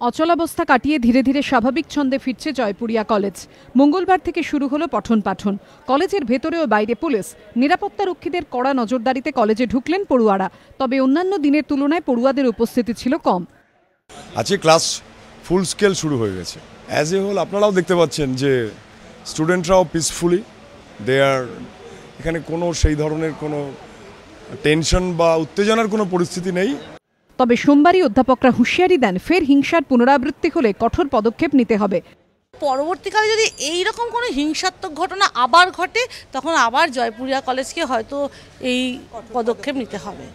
অচলাবস্থা কাটিয়ে ধীরে ধীরে স্বাভাবিক ছন্দে ফিরছে জয়পুরিয়া কলেজ। মঙ্গলবার থেকে শুরু হলো পঠন পাঠন। কলেজের ভেতরে ও বাইরে পুলিশ, নিরাপত্তা রক্ষীদের কড়া নজরদারিতে কলেজে ঢুকলেন পড়ুয়ারা। তবে অন্যান্য দিনের তুলনায় পড়ুয়াদের উপস্থিতি ছিল কম। আজকে ক্লাস ফুল স্কেল শুরু হয়ে গেছে। অ্যাজ এ হোল আপনারাও দেখতে পাচ্ছেন যে স্টুডেন্টরাও পিসফুলি এখানে কোনো সেই ধরনের কোনো টেনশন বা উত্তেজনার কোনো পরিস্থিতি নেই। তবে সোমবারই অধ্যাপকরা হুঁশিয়ারি দেন, ফের হিংসার পুনরাবৃত্তি হলে কঠোর পদক্ষেপ নিতে হবে। পরবর্তীকালে যদি এইরকম কোনো হিংসাত্মক ঘটনা আবার ঘটে, তখন আবার জয়পুরিয়া কলেজকে হয়তো এই পদক্ষেপ নিতে হবে।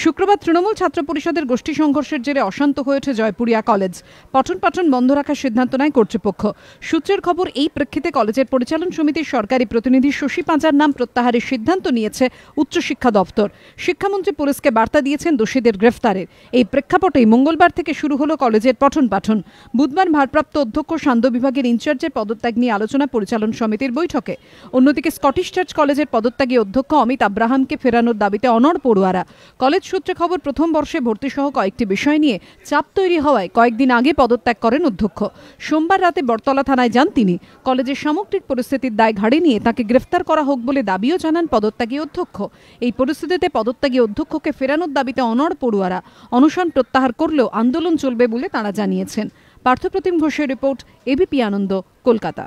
শুক্রবার তৃণমূল ছাত্র পরিষদের গোষ্ঠী সংঘর্ষের জেরে অশান্ত হয়ে ওঠে জয়পুরিয়া কলেজ। পঠন পাঠন বন্ধ রাখার সিদ্ধান্ত নেয় কর্তৃপক্ষ। সূত্রের খবর, এই প্রেক্ষিতে কলেজের পরিচালন সমিতির সরকারি প্রতিনিধি শশী পাঁজার নাম প্রত্যাহারের সিদ্ধান্ত নিয়েছে উচ্চশিক্ষা দপ্তর। শিক্ষামন্ত্রী পুলিশকে বার্তা দিয়েছেন দোষীদের গ্রেফতারের। এই প্রেক্ষাপটেই মঙ্গলবার থেকে শুরু হলো কলেজের পঠন পাঠন। বুধবার ভারপ্রাপ্ত অধ্যক্ষ সান্ধ্য বিভাগের ইনচার্জের পদত্যাগ নিয়ে আলোচনা পরিচালন সমিতির বৈঠকে। অন্যদিকে স্কটিশ চার্চ কলেজের পদত্যাগী অধ্যক্ষ অমিত আব্রাহামকে ফেরানোর দাবিতে অনড় পড়ুয়ারা। কলেজ সূত্রে খবর, প্রথম বর্ষে ভর্তি সহ কয়েকটি বিষয় নিয়ে চাপ তৈরি হওয়ায় কয়েকদিন আগে পদত্যাগ করেন অধ্যক্ষ। সোমবার রাতে বটতলা থানায় যান তিনি। কলেজের সামগ্রিক পরিস্থিতির দায় ঘাড়ে নিয়ে তাকে গ্রেফতার করা হোক বলে দাবিও জানান পদত্যাগী অধ্যক্ষ। এই পরিস্থিতিতে পদত্যাগী অধ্যক্ষকে ফেরানোর দাবিতে অনড় পড়ুয়ারা। অনশন প্রত্যাহার করলেও আন্দোলন চলবে বলে তাঁরা জানিয়েছেন। পার্থপ্রতিম ঘোষের রিপোর্ট, এবিপি আনন্দ, কলকাতা।